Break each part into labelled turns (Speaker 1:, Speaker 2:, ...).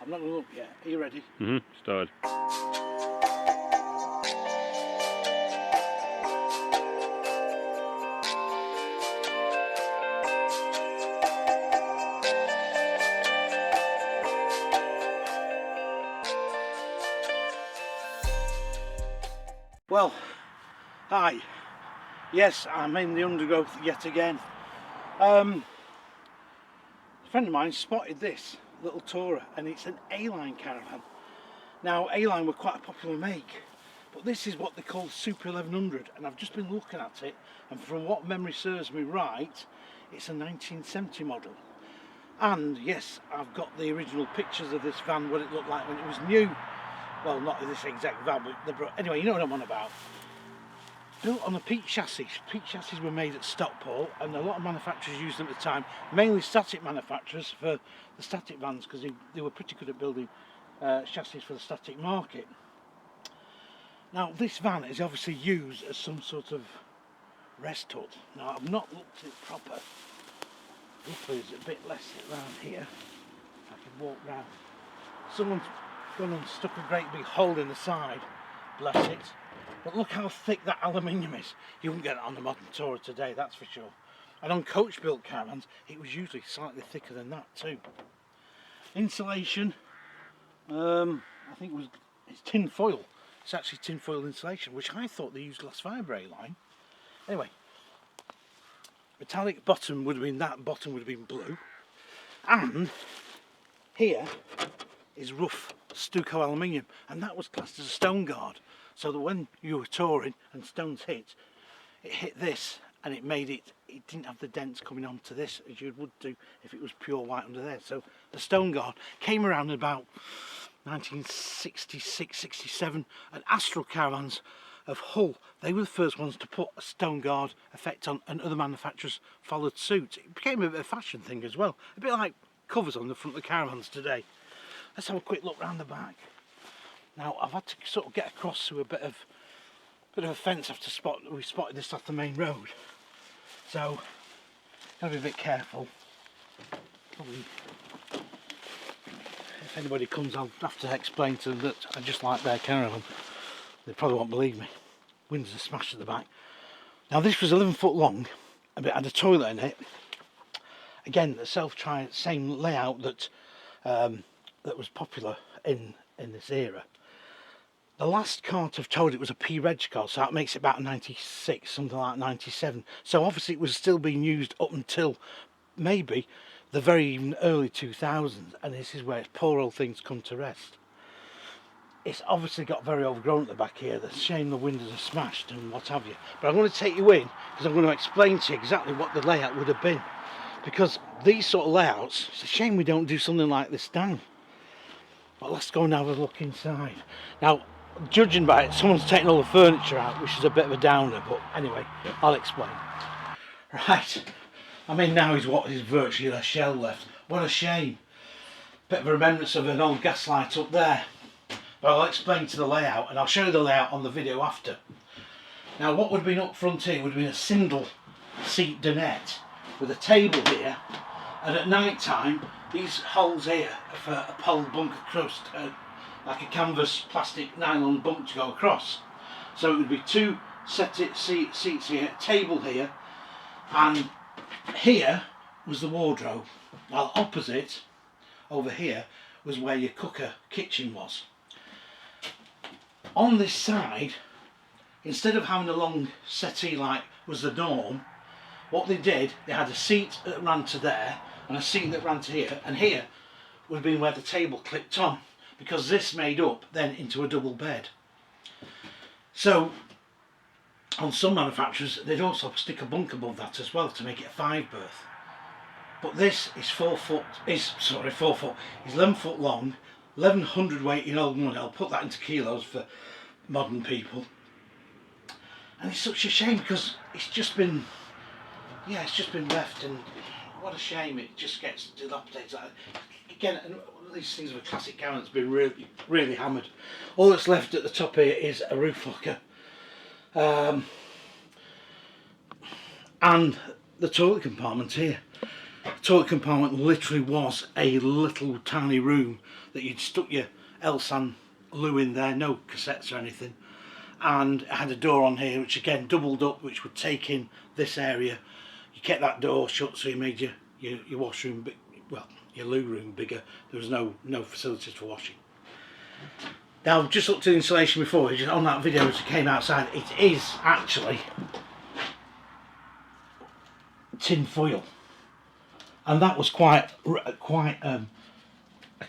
Speaker 1: I'm not going to look yet. Are you ready?
Speaker 2: Started.
Speaker 1: Well, hi. Yes, I'm in the undergrowth yet again. A friend of mine spotted this little tourer, and it's an A-line caravan. Now, A-line were quite a popular make, but this is what they call Super 1100, and I've just been looking at it, and from what memory serves me right, it's a 1970 model. And yes, I've got the original pictures of this van, what it looked like when it was new. Well, not this exact van, but anyway, you know what I'm on about. Built on a peak chassis. Peak chassis were made at Stockport, and a lot of manufacturers used them at the time, mainly static manufacturers for the static vans, because they were pretty good at building chassis for the static market. Now, this van is obviously used as some sort of rest hut. Now, I've not looked at it proper. Hopefully there's a bit less around here. I can walk round. Someone's gone and stuck a great big hole in the side, bless it. But look how thick that aluminium is. You wouldn't get it on the modern Tourer today, that's for sure. And on coach built caravans, it was usually slightly thicker than that too. Insulation, I think it's tin foil. It's actually tin foil insulation, which I thought they used glass fibre A-line. Anyway, metallic bottom would have been that, bottom would have been blue. And here is rough stucco aluminium, and that was classed as a stone guard. So that when you were touring and stones hit, it hit this, and it didn't have the dents coming onto this as you would do if it was pure white under there. So the stone guard came around in about 1966, 67, and Astral Caravans of Hull, they were the first ones to put a stone guard effect on, and other manufacturers followed suit. It became a bit of a fashion thing as well, a bit like covers on the front of the caravans today. Let's have a quick look round the back. Now, I've had to sort of get across to a bit of a fence after we spotted this off the main road. So, gotta be a bit careful. Probably, if anybody comes, I'll have to explain to them that I just like their caravan. They probably won't believe me. Windows are smashed at the back. Now, this was 11 foot long, and it had a toilet in it. Again, the same layout that that was popular in this era. The last cart I've told it was a P-Reg car, so that makes it about 96, something like 97. So obviously it was still being used up until maybe the very early 2000s, and this is where its poor old things come to rest. It's obviously got very overgrown at the back here. It's a shame the windows are smashed and what have you. But I'm going to take you in because I'm going to explain to you exactly what the layout would have been. Because these sort of layouts, it's a shame we don't do something like this down. But let's go and have a look inside. Now, judging by it, someone's taken all the furniture out, which is a bit of a downer, but anyway, I'll explain. Right, I'm in now is what is virtually a shell left. What a shame. Bit of a remembrance of an old gas light up there. But I'll explain to the layout, and I'll show you the layout on the video after. Now, what would have been up front here would have been a single seat dinette with a table here, and at night time, these holes here are for a pole bunker crust, like a canvas plastic nylon bunk to go across. So it would be two seats here, table here, and here was the wardrobe. While opposite, over here, was where your cooker kitchen was. On this side, instead of having a long settee like was the norm, what they did, they had a seat that ran to there, and a seat that ran to here, and here would have been where the table clipped on, because this made up then into a double bed. So on some manufacturers they'd also stick a bunk above that as well to make it a 5-berth. But this is 4 foot, is 11 foot long, 1100 weight in old money. I'll put that into kilos for modern people. And it's such a shame because it's just been left, and what a shame it just gets dilapidated. Again, and one of these things of a classic caravan that's been really, really hammered. All that's left at the top here is a roof locker. And the toilet compartment here. The toilet compartment literally was a little tiny room that you'd stuck your Elsan loo in there, no cassettes or anything, and it had a door on here which again doubled up, which would take in this area. You kept that door shut so you made your washroom big, well, your loo room bigger. There was no facilities for washing. Now I've just looked at the insulation before, just on that video as it came outside, it is actually tin foil, and that was quite a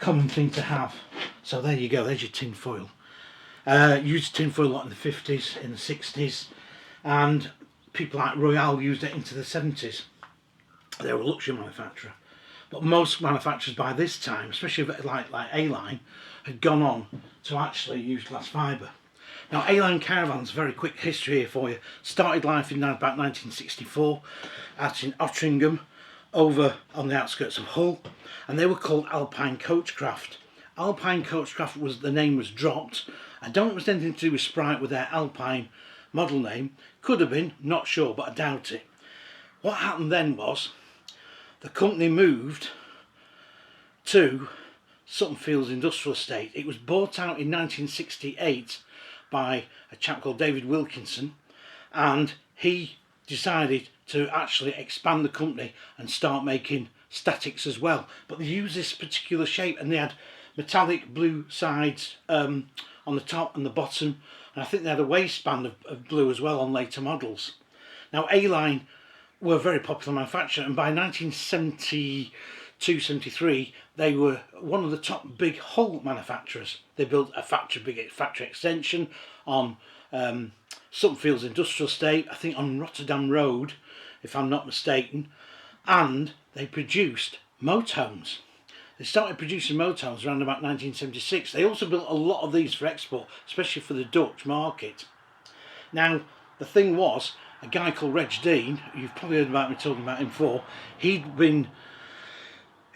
Speaker 1: common thing to have. So there you go, there's your tin foil. Used tin foil a lot in the 50s, in the 60s, and people like Royale used it into the 70s. They were a luxury manufacturer, but most manufacturers by this time, especially like A-Line, had gone on to actually use glass fibre. Now A-Line Caravans, very quick history here for you, started life in about 1964 out in Otteringham, over on the outskirts of Hull, and they were called Alpine Coachcraft. Alpine Coachcraft was, the name was dropped. I don't know if it was anything to do with Sprite with their Alpine model name. Could have been, not sure, but I doubt it. What happened then was the company moved to Sutton Fields Industrial Estate. It was bought out in 1968 by a chap called David Wilkinson, and he decided to actually expand the company and start making statics as well. But they used this particular shape, and they had metallic blue sides on the top and the bottom, and I think they had a waistband of blue as well on later models. Now A-Line were a very popular manufacturer, and by 1972-73 they were one of the top big hull manufacturers. They built a big factory extension on Sutton Fields Industrial Estate, I think on Rotterdam Road if I'm not mistaken, and they produced motorhomes. They started producing motorhomes around about 1976. They also built a lot of these for export, especially for the Dutch market. Now the thing was, a guy called Reg Dean, you've probably heard about me talking about him before, he'd been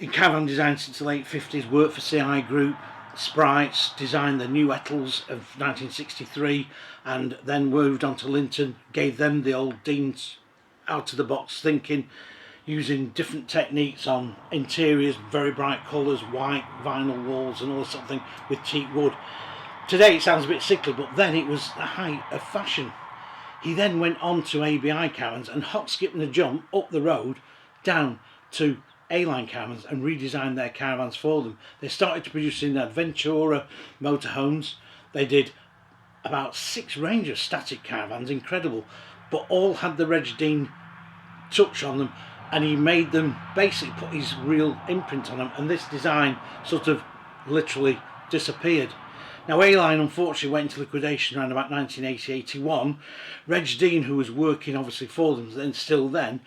Speaker 1: in caravan design since the late 50s, worked for CI Group, Sprites, designed the new Ettles of 1963, and then moved on to Linton, gave them the old Dean's out of the box thinking, using different techniques on interiors, very bright colours, white vinyl walls and all this sort of thing with teak wood. Today it sounds a bit sickly, but then it was the height of fashion. He then went on to ABI caravans and hop, skip and a jump up the road down to A-Line caravans and redesigned their caravans for them. They started producing Adventura motorhomes. They did about 6 range of static caravans, incredible, but all had the Reg Dean touch on them, and he made them basically put his real imprint on them, and this design sort of literally disappeared. Now A-Line unfortunately went into liquidation around about 1980-81. Reg Dean, who was working obviously for them and still then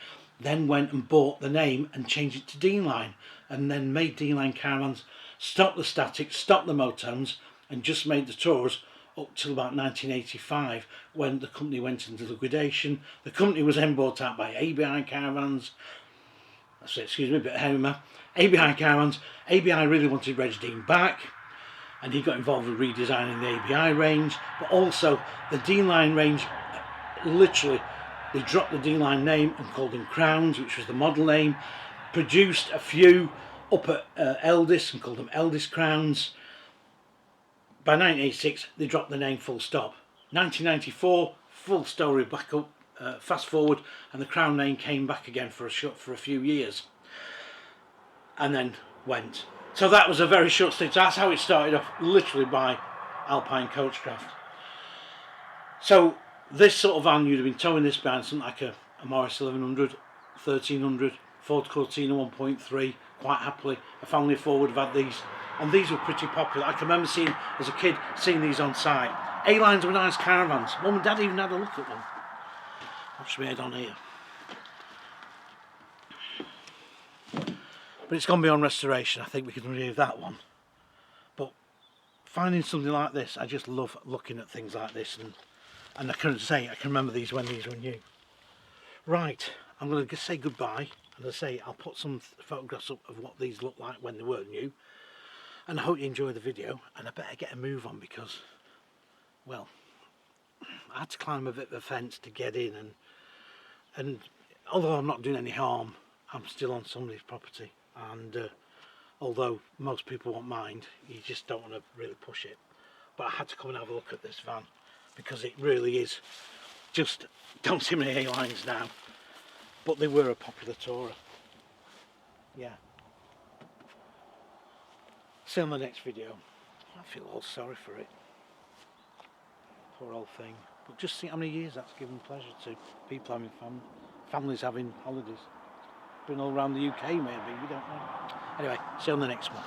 Speaker 1: went and bought the name and changed it to Dean Line, and then made Dean Line caravans, stopped the statics, stopped the motorhomes, and just made the tours up till about 1985 when the company went into liquidation. The company was then bought out by ABI Caravans. Excuse me, a bit humor. ABI Caravans. ABI really wanted Reg Dean back, and he got involved with redesigning the ABI range, but also the Dean Line range, literally they dropped the Dean Line name and called them Crowns, which was the model name, produced a few up at Eldis and called them Eldis Crowns. By 1986 they dropped the name full stop. 1994, full story back up, fast forward, and the Crown name came back again for a few years and then went. So that was a very short stint. That's how it started off, literally by Alpine Coachcraft. So this sort of van, you'd have been towing this behind something like a Morris 1100, 1300, Ford Cortina 1.3 quite happily. A family of 4 would have had these, and these were pretty popular. I can remember seeing, as a kid, seeing these on site. A-Lines were nice caravans. Mum and Dad even had a look at them. Watch me head on here. But it's gone beyond restoration. I think we can remove that one. But finding something like this, I just love looking at things like this, and I can say I can remember these when these were new. Right, I'm going to say goodbye. As I say, I'll put some photographs up of what these look like when they were new, and I hope you enjoy the video. And I better get a move on because, well, I had to climb a bit of a fence to get in, and although I'm not doing any harm, I'm still on somebody's property, and although most people won't mind, you just don't want to really push it. But I had to come and have a look at this van because it really is just, don't see many A-lines now, but they were a popular tourer. Yeah. See you on the next video. I feel all sorry for it. Poor old thing. But just think how many years that's given pleasure to people having families having holidays. Been all around the UK maybe, we don't know. Anyway, see you on the next one.